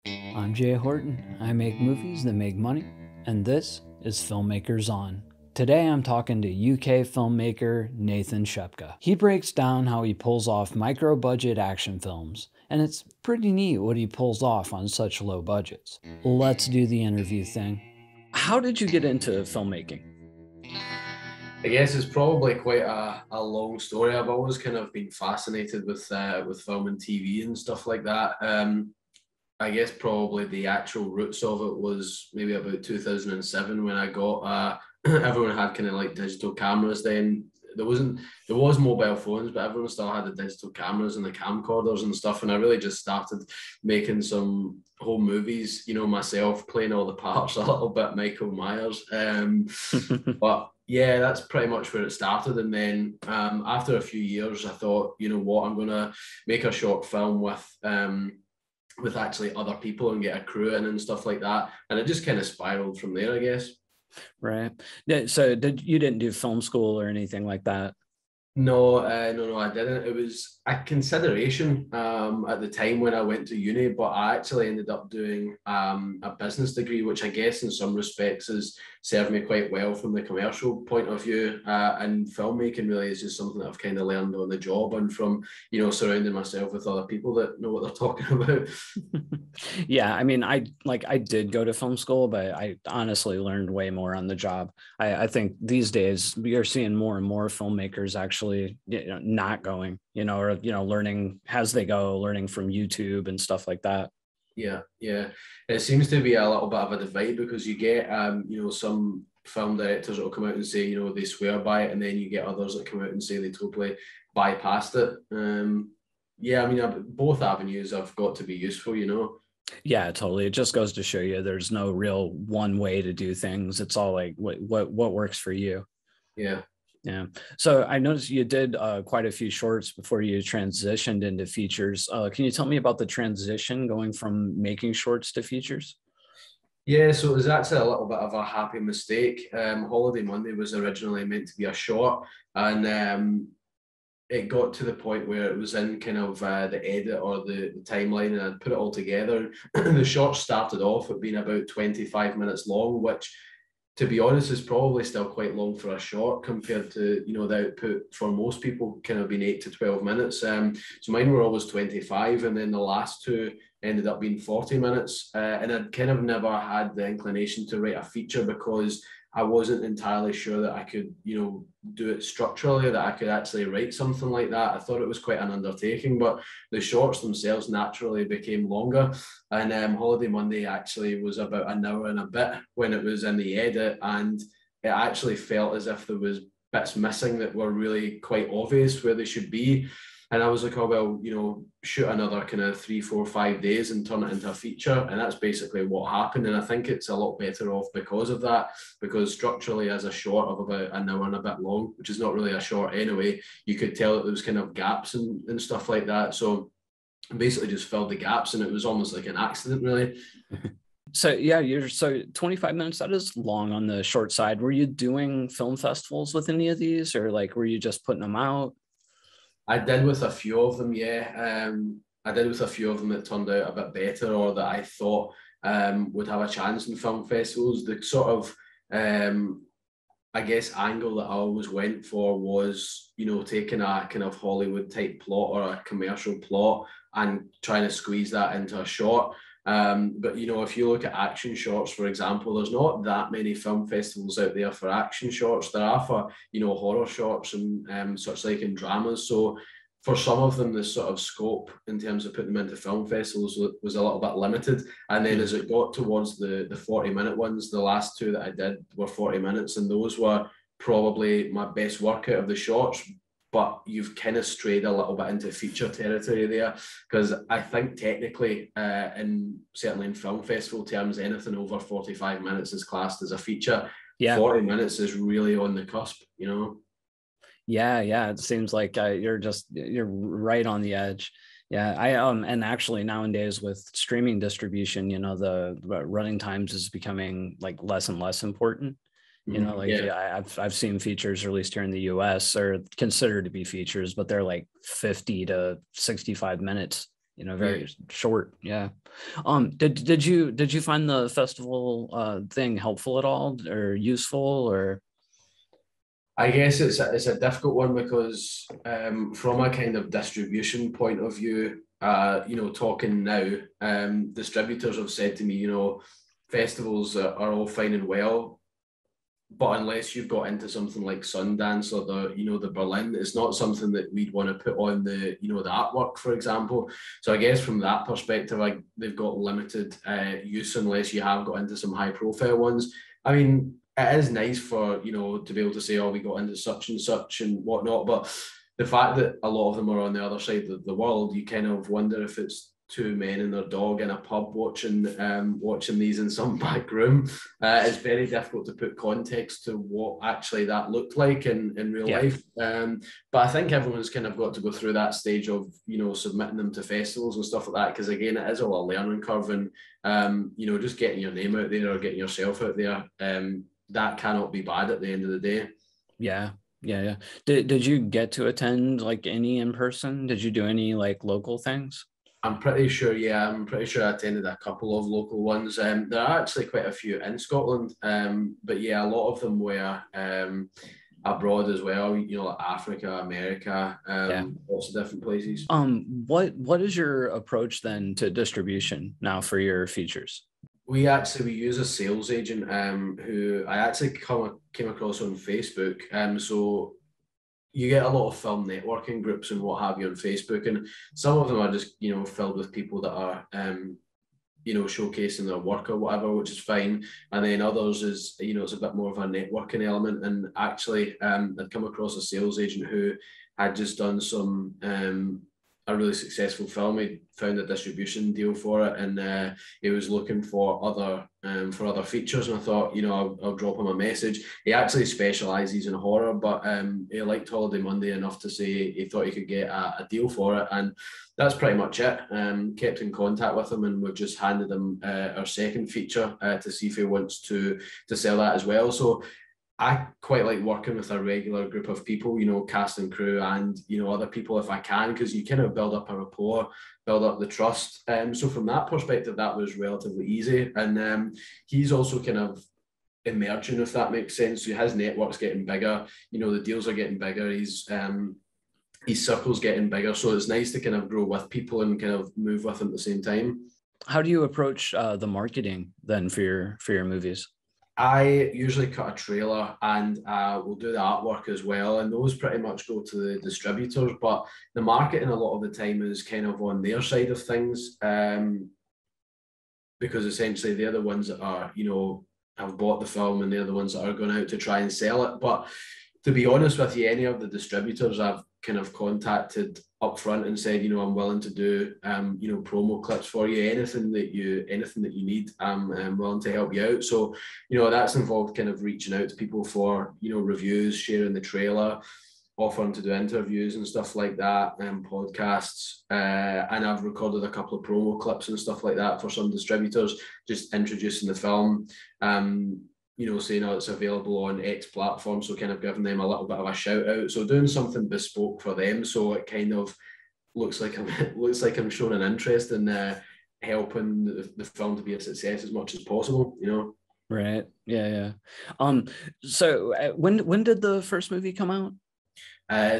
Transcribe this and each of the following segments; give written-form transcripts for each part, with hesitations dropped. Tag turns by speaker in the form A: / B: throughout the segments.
A: I'm Jay Horton. I make movies that make money, and this is Filmmakers On. Today I'm talking to UK filmmaker Nathan Shepka. He breaks down how he pulls off micro-budget action films, and it's pretty neat what he pulls off on such low budgets. Let's do the interview thing. How did you get into filmmaking?
B: I guess it's probably quite a long story. I've always kind of been fascinated with film and TV and stuff like that. I guess probably the actual roots of it was maybe about 2007 when I got everyone had kind of like digital cameras then. There was mobile phones, but everyone still had the digital cameras and the camcorders and stuff. And I really just started making some home movies, myself playing all the parts a little bit, Michael Myers. But yeah, that's pretty much where it started. And then after a few years, I thought, you know what, I'm gonna make a short film with actually other people and get a crew in and stuff like that. And it just kind of spiraled from there, I guess.
A: Right. So you didn't do film school or anything like that?
B: No, no, I didn't. It was a consideration at the time when I went to uni, but I actually ended up doing a business degree, which I guess in some respects has served me quite well from the commercial point of view. And filmmaking really is just something that I've kind of learned on the job and from, surrounding myself with other people that know what they're talking about.
A: Yeah, I mean, I did go to film school, but I honestly learned way more on the job. I think these days we are seeing more and more filmmakers actually, not going, or learning as they go, learning from YouTube and stuff like that.
B: Yeah, yeah. It seems to be a little bit of a divide because you get, some film directors that will come out and say, they swear by it, and then you get others that come out and say they totally bypassed it. Yeah, I mean, both avenues have got to be useful.
A: Yeah, totally. It just goes to show you there's no real one way to do things. It's all like what works for you.
B: Yeah.
A: Yeah. So I noticed you did quite a few shorts before you transitioned into features. Can you tell me about the transition going from making shorts to features?
B: Yeah, so it was actually a little bit of a happy mistake. Holiday Monday was originally meant to be a short, and it got to the point where it was in kind of the edit or the timeline, and I'd put it all together. The short started off at being about 25 minutes long, which, to be honest, is probably still quite long for a short compared to the output for most people kind of being 8 to 12 minutes. So mine were always 25, and then the last two ended up being 40 minutes. And I'd kind of never had the inclination to write a feature because I wasn't entirely sure that I could, do it structurally, that I could actually write something like that. I thought it was quite an undertaking, but the shorts themselves naturally became longer. And Holiday Monday actually was about an hour and a bit when it was in the edit, and it actually felt as if there was bits missing that were really quite obvious where they should be. And I was like, oh, well, shoot another kind of 3, 4, 5 days and turn it into a feature. And that's basically what happened. And I think it's a lot better off because of that, because structurally as a short of about an hour and a bit long, which is not really a short anyway, you could tell that there was kind of gaps and stuff like that. So basically just filled the gaps, and it was almost like an accident, really.
A: So yeah, so 25 minutes, that is long on the short side. Were you doing film festivals with any of these, or like were you just putting them out?
B: I did with a few of them, yeah. I did with a few of them that turned out a bit better, or that I thought would have a chance in film festivals. The sort of, I guess, angle that I always went for was, taking a kind of Hollywood type plot or a commercial plot and trying to squeeze that into a short. But if you look at action shorts, for example, there's not that many film festivals out there for action shorts. There are for horror shorts and such like in dramas. So for some of them, the sort of scope in terms of putting them into film festivals was a little bit limited. And then as it got towards the 40-minute ones, the last two that I did were 40 minutes, and those were probably my best work out of the shorts. But you've kind of strayed a little bit into feature territory there, because I think technically, certainly in film festival terms, anything over 45 minutes is classed as a feature. Yeah. 40 minutes is really on the cusp,
A: Yeah. It seems like you're right on the edge. Yeah, and actually nowadays with streaming distribution, the running times is becoming like less and less important. I've seen features released here in the US are considered to be features, but they're like 50 to 65 minutes, very short. Yeah. Did you find the festival thing helpful at all or useful or?
B: I guess it's a difficult one because from a kind of distribution point of view, talking now, distributors have said to me, festivals are all fine and well, but unless you've got into something like Sundance or the Berlin, it's not something that we'd want to put on the artwork, for example. So I guess from that perspective, they've got limited use unless you have got into some high profile ones. I mean, it is nice for, to be able to say, oh, we got into such and such and whatnot. But the fact that a lot of them are on the other side of the world, you kind of wonder if it's two men and their dog in a pub watching these in some back room. It's very difficult to put context to what actually that looked like in real life. But I think everyone's kind of got to go through that stage of, submitting them to festivals and stuff like that. Because again, it is all a learning curve, and, just getting your name out there or getting yourself out there, that cannot be bad at the end of the day.
A: Yeah. Did you get to attend like any in person? Did you do any like local things?
B: I'm pretty sure I attended a couple of local ones. There are actually quite a few in Scotland, but yeah, a lot of them were abroad as well. Like Africa, America, lots of different places.
A: What is your approach then to distribution now for your features?
B: We use a sales agent who I actually came across on Facebook. So you get a lot of film networking groups and what have you on Facebook, and some of them are just filled with people that are showcasing their work or whatever, which is fine. And then others is it's a bit more of a networking element. And actually, I'd come across a sales agent who had just done some a really successful film. He found a distribution deal for it, and he was looking for other features. And I thought, I'll drop him a message. He actually specialises in horror, but he liked Holiday Monday enough to say he thought he could get a deal for it, and that's pretty much it. Kept in contact with him, and we've just handed him our second feature to see if he wants to sell that as well. So I quite like working with a regular group of people, cast and crew, and other people if I can, because you kind of build up a rapport, build up the trust. So from that perspective, that was relatively easy. And he's also kind of emerging, if that makes sense. So his network's getting bigger. The deals are getting bigger. His circle's getting bigger. So it's nice to kind of grow with people and kind of move with them at the same time.
A: How do you approach the marketing then for your movies?
B: I usually cut a trailer and we'll do the artwork as well. And those pretty much go to the distributors. But the marketing a lot of the time is kind of on their side of things, because essentially they're the ones that are, have bought the film, and they're the ones that are going out to try and sell it. But to be honest with you, any of the distributors I've kind of contacted up front and said, I'm willing to do, promo clips for you, anything that you need, I'm willing to help you out. So, that's involved kind of reaching out to people for, reviews, sharing the trailer, offering to do interviews and stuff like that, and podcasts. And I've recorded a couple of promo clips and stuff like that for some distributors, just introducing the film. Saying, it's available on X platform, so kind of giving them a little bit of a shout out. So doing something bespoke for them, so it kind of looks like I'm showing an interest in helping the film to be a success as much as possible.
A: Right. Yeah. So when did the first movie come out?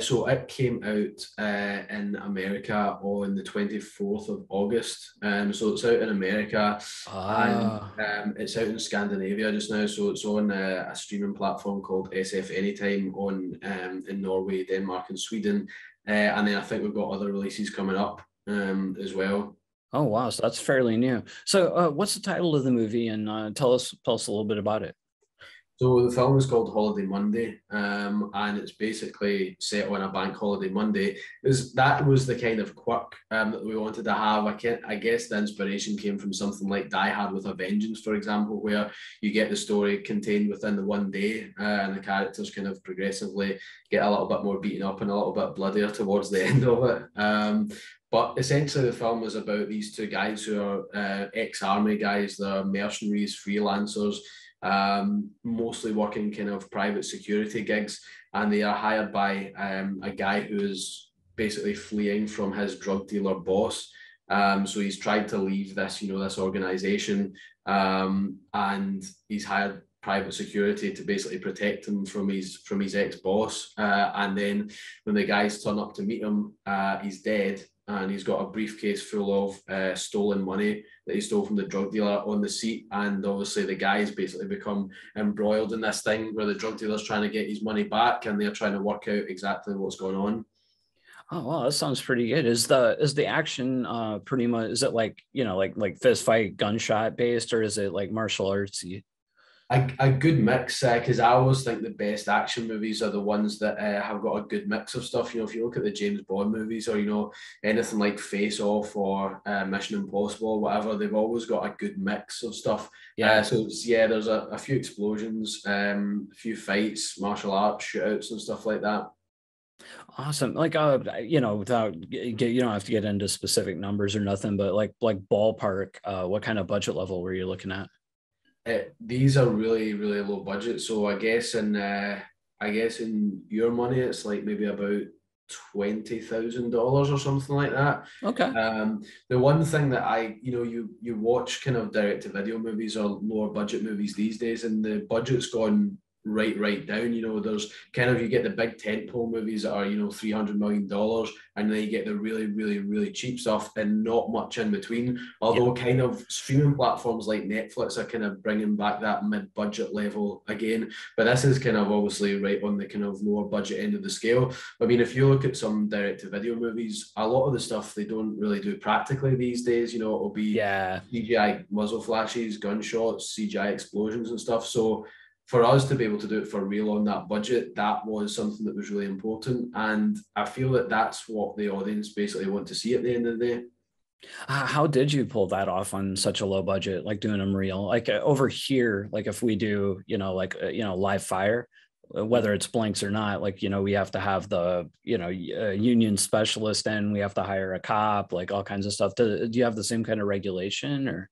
B: So it came out in America on the 24th of August. So it's out in America, and it's out in Scandinavia just now. So it's on a streaming platform called SF Anytime in Norway, Denmark, and Sweden. And then I think we've got other releases coming up as well.
A: Oh wow, so that's fairly new. So what's the title of the movie, and tell us a little bit about it.
B: So the film is called Holiday Monday, and it's basically set on a bank holiday Monday. That was the kind of quirk that we wanted to have. I guess the inspiration came from something like Die Hard with a Vengeance, for example, where you get the story contained within the one day, and the characters kind of progressively get a little bit more beaten up and a little bit bloodier towards the end of it. But essentially the film is about these two guys who are ex-army guys. They're mercenaries, freelancers, mostly working kind of private security gigs, and they are hired by a guy who is basically fleeing from his drug dealer boss, So he's tried to leave this, this organization, and he's hired private security to basically protect him from his ex-boss. And then when the guys turn up to meet him, he's dead, and he's got a briefcase full of stolen money that he stole from the drug dealer on the seat. And obviously the guys basically become embroiled in this thing where the drug dealer's trying to get his money back, and they're trying to work out exactly what's going on.
A: Oh, wow, that sounds pretty good. Is the action pretty much, is it like, like fist fight, gunshot based, or is it like martial artsy?
B: A good mix, because I always think the best action movies are the ones that have got a good mix of stuff. If you look at the James Bond movies, or anything like Face Off or Mission Impossible or whatever, they've always got a good mix of stuff.
A: Yeah.
B: There's a few explosions, a few fights, martial arts, shootouts, and stuff like that.
A: Awesome. Like, without you don't have to get into specific numbers or nothing, but like ballpark, what kind of budget level were you looking at?
B: These are really, really low budget. So I guess in your money, it's like maybe about $20,000 or something like that.
A: Okay.
B: The one thing that you watch kind of direct to video movies or lower budget movies these days, and the budget's gone right down. There's kind of, you get the big tentpole movies that are $300 million, and then you get the really, really, really cheap stuff and not much in between. Although kind of streaming platforms like Netflix are kind of bringing back that mid-budget level again, but this is kind of obviously right on the kind of lower budget end of the scale. I mean, if you look at some direct to video movies, a lot of the stuff they don't really do practically these days. It'll be CGI muzzle flashes, gunshots, CGI explosions and stuff. So for us to be able to do it for real on that budget, that was something that was really important. And I feel that that's what the audience basically want to see at the end of the day.
A: How did you pull that off on such a low budget, like doing them real? Like over here, like if we do, live fire, whether it's blanks or not, like, we have to have the, union specialist, and we have to hire a cop, like all kinds of stuff. Do you have the same kind of regulation or?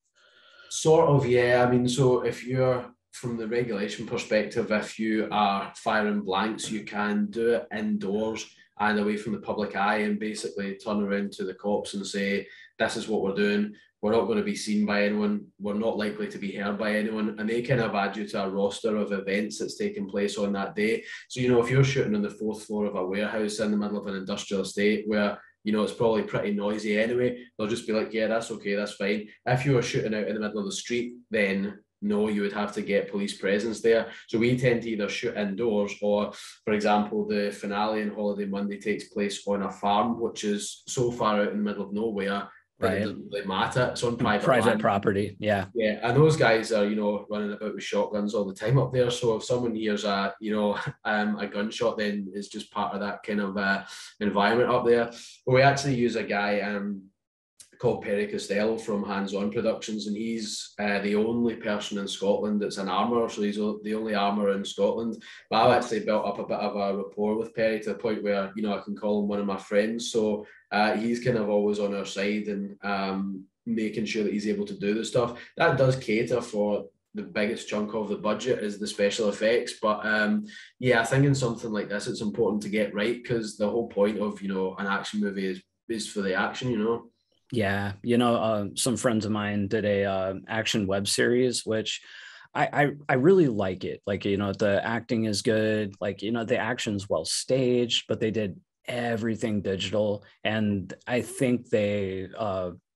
B: Sort of, yeah. I mean, so if you're, from the regulation perspective, if you are firing blanks, you can do it indoors and away from the public eye, and basically turn around to the cops and say, this is what we're doing. We're not going to be seen by anyone. We're not likely to be heard by anyone. And they kind of add you to a roster of events that's taking place on that day. So, if you're shooting on the 4th floor of a warehouse in the middle of an industrial estate where it's probably pretty noisy anyway, they'll just be like, yeah, that's okay, that's fine. If you were shooting out in the middle of the street, then no, you would have to get police presence there. So we tend to either shoot indoors, or, for example, the finale in Holiday Monday takes place on a farm, which is so far out in the middle of nowhere that it doesn't really matter. It's on private
A: property. Yeah.
B: Yeah. And those guys are, running about with shotguns all the time up there. So if someone hears a gunshot, then it's just part of that kind of environment up there. But we actually use a guy called Perry Costello from Hands On Productions, and he's the only person in Scotland that's an armourer, so he's the only armourer in Scotland. But I've actually built up a bit of a rapport with Perry to the point where I can call him one of my friends. So he's kind of always on our side, and making sure that he's able to do the stuff. That does cater for the biggest chunk of the budget is the special effects. But I think in something like this, it's important to get right, because the whole point of an action movie is for the action.
A: Yeah, some friends of mine did a action web series, which I really like it. Like, the acting is good. Like, the action's well staged, but they did everything digital. And I think they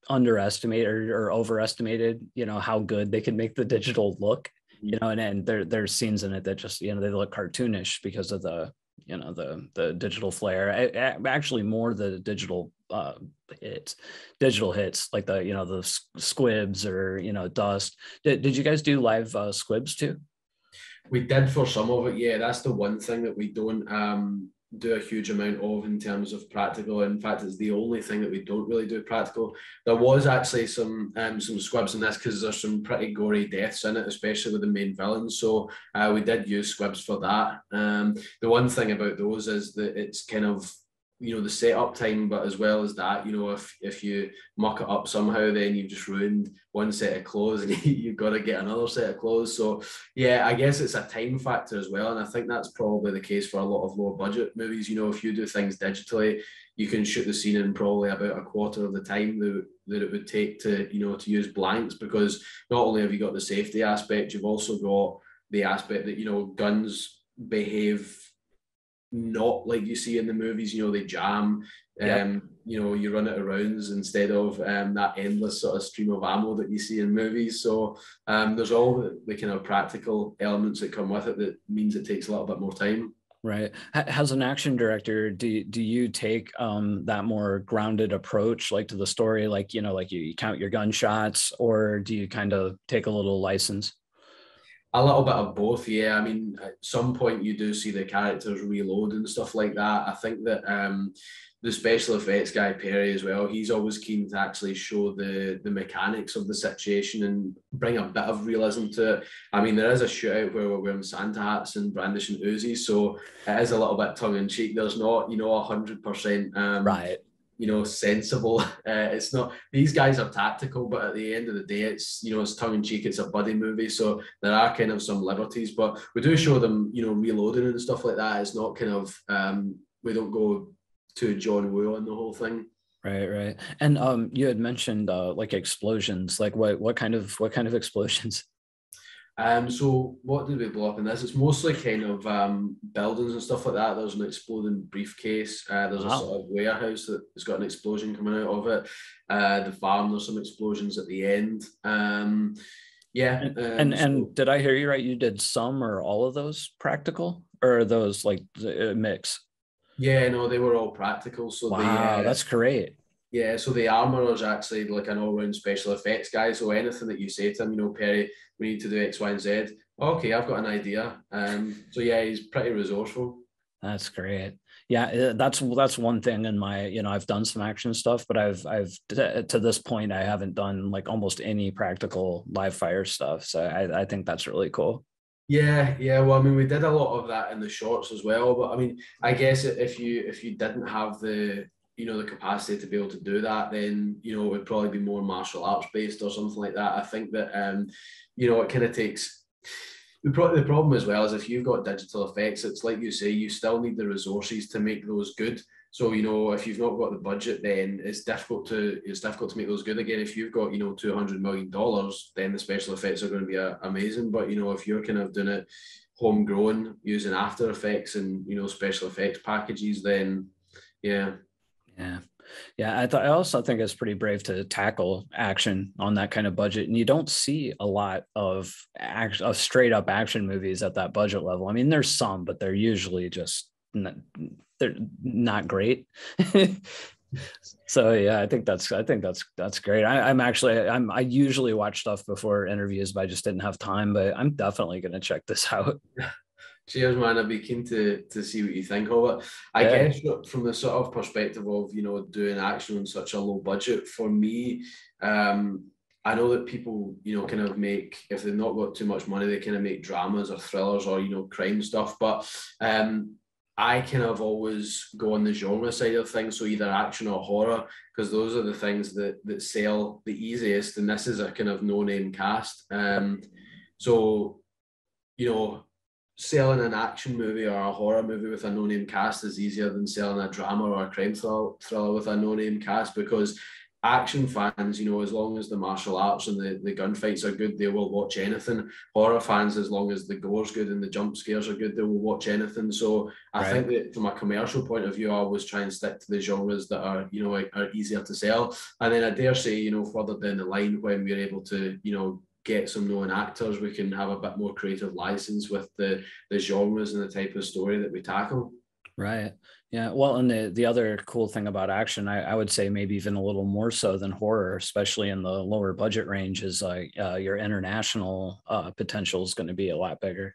A: underestimated or overestimated, how good they could make the digital look. And there's scenes in it that just, they look cartoonish because of the digital flair. Actually more the digital hits like the squibs or dust. Did you guys do live squibs too?
B: We did for some of it. Yeah, that's the one thing that we don't do a huge amount of in terms of practical. In fact, it's the only thing that we don't really do practical. There was actually some squibs in this, because there's some pretty gory deaths in it, especially with the main villains. So we did use squibs for that. The one thing about those is that it's kind of the setup time, but as well as that, if you muck it up somehow, then you've just ruined one set of clothes and you've got to get another set of clothes. So yeah, I guess it's a time factor as well, and I think that's probably the case for a lot of lower budget movies. If you do things digitally, you can shoot the scene in probably about a quarter of the time that it would take to, you know, to use blanks, because not only have you got the safety aspect, you've also got the aspect that, you know, guns behave not like you see in the movies. You know, they jam.
A: Yep.
B: You know, you run out of rounds instead of that endless sort of stream of ammo that you see in movies. So there's all the kind of practical elements that come with it that means it takes a little bit more time.
A: Right. As an action director, do you take that more grounded approach, like to the story, like, you know, like you count your gunshots, or do you kind of take a little license?
B: A little bit of both, yeah. I mean, at some point you do see the characters reload and stuff like that. I think that the special effects guy Perry as well, he's always keen to actually show the mechanics of the situation and bring a bit of realism to it. I mean, there is a shootout where we're wearing Santa hats and brandishing Uzis, so it is a little bit tongue in cheek. There's not, you know, 100%
A: Right.
B: you know, sensible. It's not, these guys are tactical, but at the end of the day, it's, you know, it's tongue in cheek. It's a buddy movie, so there are kind of some liberties, but we do show them, you know, reloading and stuff like that. It's not kind of we don't go to John Woo on the whole thing.
A: Right. And you had mentioned like explosions. Like what kind of explosions?
B: So what did we blow up in this? It's mostly kind of buildings and stuff like that. There's an exploding briefcase. There's a
A: Wow.
B: sort of warehouse that has got an explosion coming out of it. The farm, there's some explosions at the end. Yeah.
A: And did I hear you right? You did some or all of those practical, or are those like a mix?
B: Yeah, no, they were all practical. So
A: Wow,
B: the
A: that's great.
B: yeah, so the armorer is actually like an all-round special effects guy. So anything that you say to him, you know, Perry, we need to do X, Y, and Z. Okay, I've got an idea. So yeah, he's pretty resourceful.
A: That's great. Yeah, that's one thing in my, you know, I've done some action stuff, but I've to this point I haven't done like almost any practical live fire stuff. So I think that's really cool.
B: Yeah. Well, I mean, we did a lot of that in the shorts as well. But I mean, I guess if you didn't have the, you know, the capacity to be able to do that, then, you know, it would probably be more martial arts based or something like that. I think that you know, it kind of takes the problem as well is if you've got digital effects, it's like you say, you still need the resources to make those good. So, you know, if you've not got the budget, then it's difficult to make those good again. If you've got, you know, $200 million, then the special effects are going to be amazing. But, you know, if you're kind of doing it homegrown using After Effects and, you know, special effects packages, then yeah.
A: Yeah, I also think it's pretty brave to tackle action on that kind of budget, and you don't see a lot of straight up action movies at that budget level. I mean, there's some, but they're usually just they're not great. So yeah, I think that's great. I usually watch stuff before interviews, but I just didn't have time. But I'm definitely going to check this out.
B: Cheers, man. I'd be keen to see what you think of it. I
A: Yeah.
B: guess from the sort of perspective of, you know, doing action on such a low budget, for me, I know that people, you know, kind of make, if they've not got too much money, they kind of make dramas or thrillers or, you know, crime stuff. But I kind of always go on the genre side of things, so either action or horror, because those are the things that sell the easiest. And this is a kind of no-name cast. So, you know, selling an action movie or a horror movie with a no-name cast is easier than selling a drama or a crime thriller with a no-name cast, because action fans, you know, as long as the martial arts and the gunfights are good, they will watch anything. Horror fans, as long as the gore's good and the jump scares are good, they will watch anything. So I think that from a commercial point of view, I always try and stick to the genres that are, you know, are easier to sell. And then I dare say, you know, further down the line, when we're able to, you know, get some known actors, we can have a bit more creative license with the genres and the type of story that we tackle.
A: Right. Yeah. Well, and the other cool thing about action, I would say maybe even a little more so than horror, especially in the lower budget range, is like your international potential is going to be a lot bigger.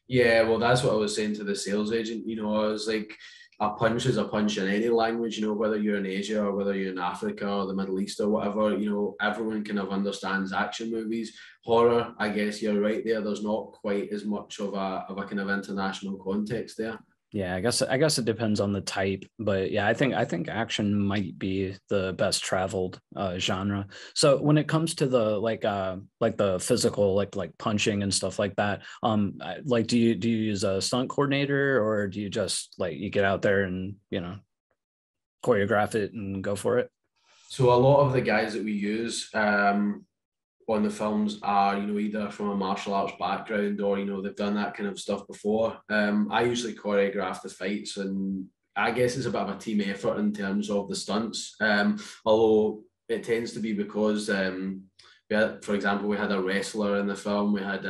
B: Yeah, well, that's what I was saying to the sales agent. You know, I was like, a punch is a punch in any language, you know, whether you're in Asia or whether you're in Africa or the Middle East or whatever, you know, everyone kind of understands action movies. Horror, I guess you're right there. There's not quite as much of a kind of international context there.
A: Yeah, I guess it depends on the type, but yeah, I think action might be the best traveled genre. So when it comes to the like the physical like punching and stuff like that, like do you use a stunt coordinator, or do you just like you get out there and, you know? choreograph it and go for it?
B: So a lot of the guys that we use on the films are, either from a martial arts background or, they've done that kind of stuff before. I usually choreograph the fights, and I guess it's a bit of a team effort in terms of the stunts. Although it tends to be because for example, we had a wrestler in the film. We had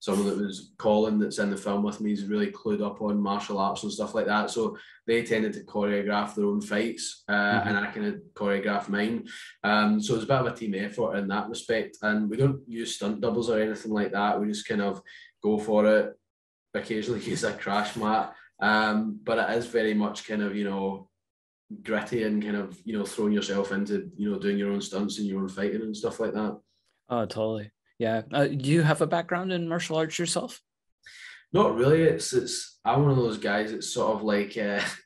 B: someone that was Colin that's in the film with me. He's really clued up on martial arts and stuff like that. So they tended to choreograph their own fights, and I kind of choreograph mine. So it's a bit of a team effort in that respect. And we don't use stunt doubles or anything like that. We just kind of go for it. Occasionally use a crash mat, but it is very much kind of gritty and kind of throwing yourself into doing your own stunts and your own fighting and stuff like that.
A: Oh, totally. Yeah. Do you have a background in martial arts yourself?
B: Not really. It's I'm one of those guys that's sort of like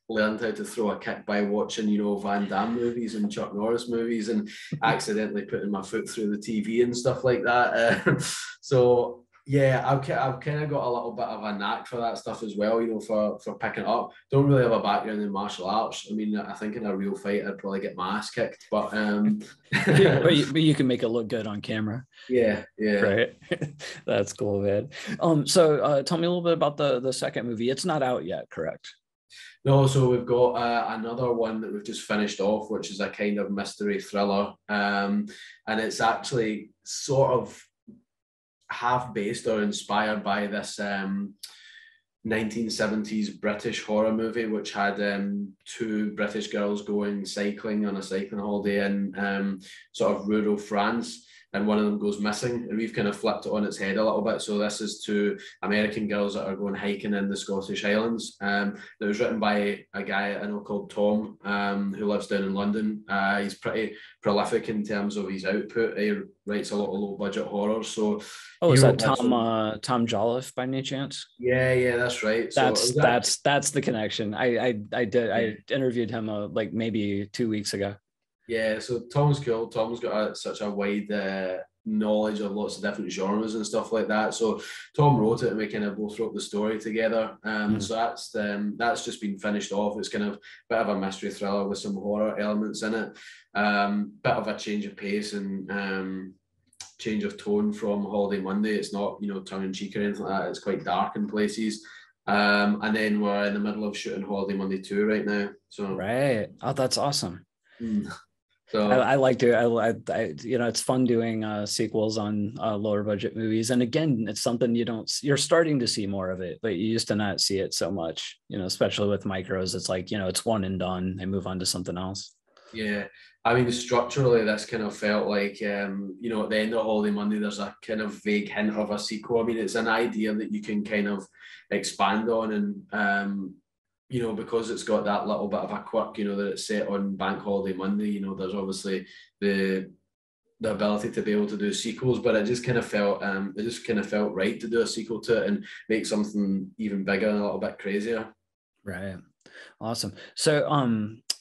B: learned how to throw a kick by watching Van Damme movies and Chuck Norris movies and accidentally putting my foot through the TV and stuff like that. So yeah, I've kind of got a little bit of a knack for that stuff as well, for picking it up. Don't really have a background in martial arts. I mean, I think in a real fight, I'd probably get my ass kicked, but
A: but you can make it look good on camera.
B: Yeah.
A: Right. That's cool, man. So tell me a little bit about the second movie. It's not out yet, correct?
B: No, so we've got another one that we've just finished off, which is a kind of mystery thriller, and it's actually sort of half based or inspired by this 1970s British horror movie, which had two British girls going cycling on a cycling holiday in sort of rural France, and one of them goes missing, and we've kind of flipped it on its head a little bit. So this is two American girls that are going hiking in the Scottish Highlands. It was written by a guy I know called Tom, who lives down in London. He's pretty prolific in terms of his output. He writes a lot of low budget horror. So
A: is that Tom Jolliffe by any chance?
B: Yeah, that's right.
A: That's the connection. I interviewed him like maybe 2 weeks ago.
B: Yeah, so Tom's cool. Tom's got such a wide knowledge of lots of different genres and stuff like that. So Tom wrote it, and we kind of both wrote the story together. So that's just been finished off. It's kind of a bit of a mystery thriller with some horror elements in it. Bit of a change of pace and change of tone from Holiday Monday. It's not tongue in cheek or anything like that. It's quite dark in places. And then we're in the middle of shooting Holiday Monday 2 right now. So
A: right. Oh, that's awesome.
B: So
A: I like to, it's fun doing sequels on lower budget movies. And again, it's something you're starting to see more of it, but you used to not see it so much, especially with micros. It's like, it's one and done. They move on to something else.
B: Yeah. I mean, structurally, this kind of felt like, at the end of Holiday Monday, there's a kind of vague hint of a sequel. I mean, it's an idea that you can kind of expand on, and because it's got that little bit of a quirk, that it's set on Bank Holiday Monday, there's obviously the ability to be able to do sequels, but it just kind of felt right to do a sequel to it and make something even bigger and a little bit crazier.
A: Right. Awesome. So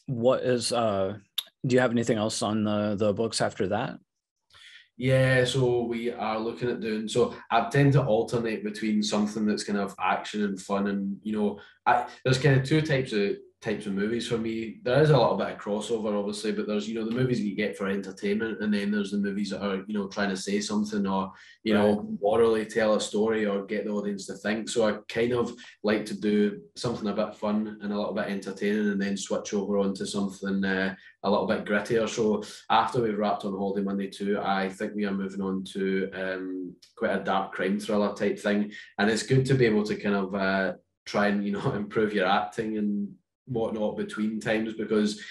A: what is do you have anything else on the books after that?
B: Yeah, so we are looking at doing, so I tend to alternate between something that's kind of action and fun, and there's kind of two types of movies for me. There is a little bit of crossover, obviously, but there's the movies that you get for entertainment, and then there's the movies that are trying to say something, or morally tell a story or get the audience to think. So I kind of like to do something a bit fun and a little bit entertaining, and then switch over onto something a little bit grittier. So after we've wrapped on Holiday Monday 2, I think we are moving on to quite a dark crime thriller type thing, and it's good to be able to kind of try and improve your acting and whatnot between times, because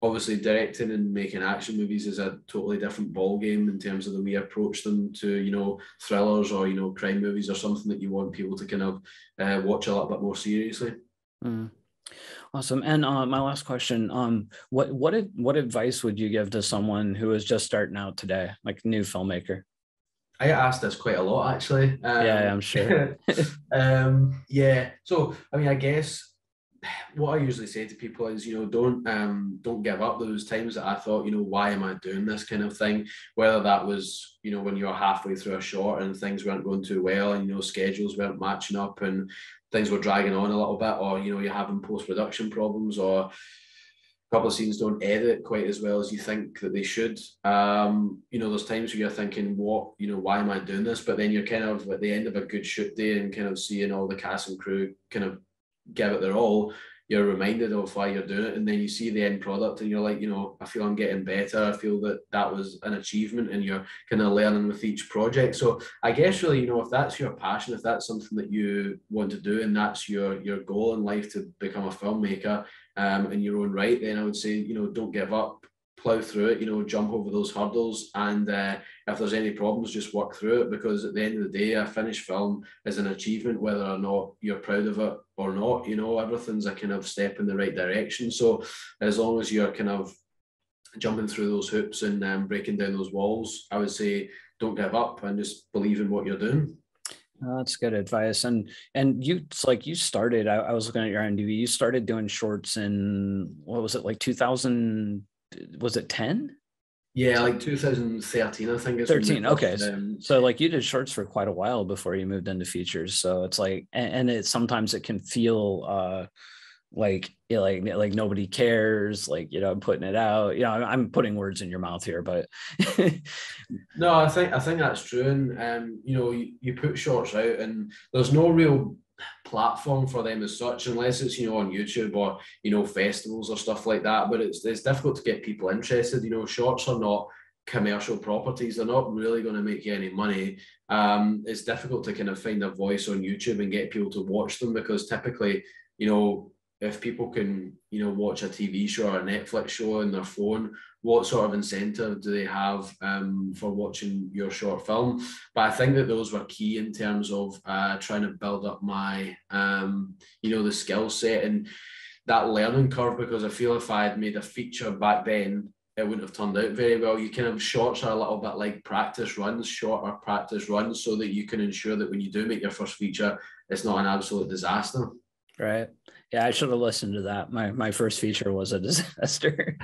B: obviously directing and making action movies is a totally different ball game in terms of the way we approach them to thrillers or crime movies, or something that you want people to kind of watch a little bit more seriously.
A: Awesome. And my last question, what advice would you give to someone who is just starting out today, like new filmmaker?
B: I get asked this quite a lot, actually.
A: Yeah, I'm sure.
B: Yeah. So, I mean, I guess what I usually say to people is, don't give up. Those times that I thought, why am I doing this kind of thing? Whether that was, when you're halfway through a short and things weren't going too well, and schedules weren't matching up and things were dragging on a little bit, or you're having post-production problems, or couple of scenes don't edit quite as well as you think that they should. There's times where you're thinking, why am I doing this? But then you're kind of at the end of a good shoot day and kind of seeing all the cast and crew kind of give it their all, you're reminded of why you're doing it. And then you see the end product and you're like, I feel I'm getting better. I feel that was an achievement, and you're kind of learning with each project. So I guess really, if that's your passion, if that's something that you want to do and that's your goal in life, to become a filmmaker in your own right, then I would say, don't give up, plow through it, jump over those hurdles. And if there's any problems, just work through it, because at the end of the day, a finished film is an achievement, whether or not you're proud of it or not. Everything's a kind of step in the right direction. So as long as you're kind of jumping through those hoops and breaking down those walls, I would say don't give up and just believe in what you're doing.
A: That's good advice. And you started, I was looking at your IMDb, you started doing shorts in, what was it, like 2000, was it 10?
B: Yeah, like 2013, I think.
A: 13. Okay. So like you did shorts for quite a while before you moved into features. So it's like, and it sometimes it can feel like nobody cares, like, I'm putting it out, I'm putting words in your mouth here, but
B: no, I think that's true. And you put shorts out and there's no real platform for them as such, unless it's on YouTube or festivals or stuff like that. But it's difficult to get people interested. Shorts are not commercial properties. They're not really going to make you any money. It's difficult to kind of find a voice on YouTube and get people to watch them, because typically, if people can, watch a TV show or a Netflix show on their phone, what sort of incentive do they have for watching your short film? But I think that those were key in terms of trying to build up my, the skill set and that learning curve, because I feel if I had made a feature back then, it wouldn't have turned out very well. You kind of shorts are a little bit like shorter practice runs, so that you can ensure that when you do make your first feature, it's not an absolute disaster.
A: Right. Yeah, I should have listened to that. My first feature was a disaster.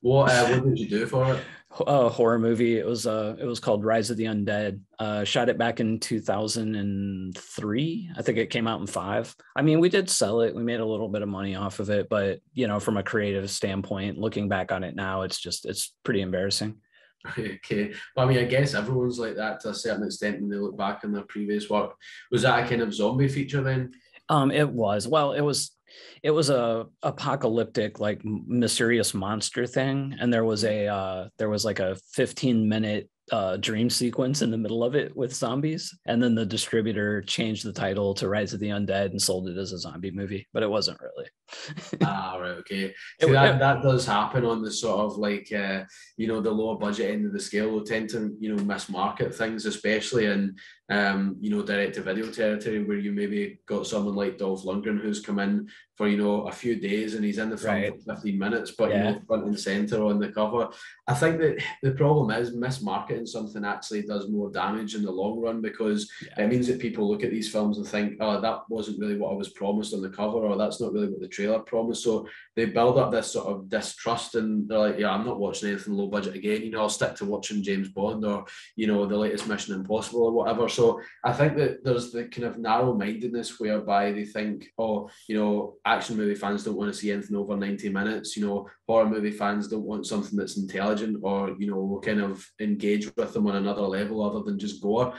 B: What did you do for it?
A: A horror movie. It was called Rise of the Undead. Shot it back in 2003. I think it came out in 2005. I mean, we did sell it. We made a little bit of money off of it, but from a creative standpoint, looking back on it now, it's pretty embarrassing.
B: Okay. Well, I mean, I guess everyone's like that to a certain extent when they look back on their previous work. Was that a kind of zombie feature then?
A: It was. Well, it was a apocalyptic, like, mysterious monster thing, and there was like a 15-minute dream sequence in the middle of it with zombies, and then the distributor changed the title to Rise of the Undead and sold it as a zombie movie, but it wasn't really.
B: Right, okay. See, that does happen on the sort of like the lower budget end of the scale. We'll tend to mismarket things, especially in direct to video territory, where you maybe got someone like Dolph Lundgren who's come in for a few days and he's in the film for 15 minutes, but front and center on the cover. I think that the problem is mismarketing something actually does more damage in the long run, because it means that people look at these films and think, oh, that wasn't really what I was promised on the cover, or that's not really what the trailer promised. So they build up this sort of distrust, and they're like, yeah, I'm not watching anything low budget again. I'll stick to watching James Bond or the latest Mission Impossible or whatever. So I think that there's the kind of narrow-mindedness whereby they think, oh, action movie fans don't want to see anything over 90 minutes. Horror movie fans don't want something that's intelligent or will kind of engage with them on another level other than just gore.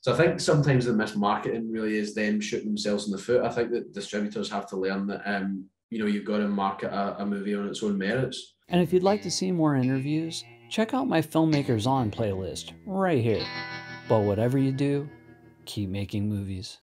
B: So I think sometimes the mismarketing really is them shooting themselves in the foot. I think that distributors have to learn that you've got to market a movie on its own merits.
A: And if you'd like to see more interviews, check out my Filmmakers On playlist right here. But whatever you do, keep making movies.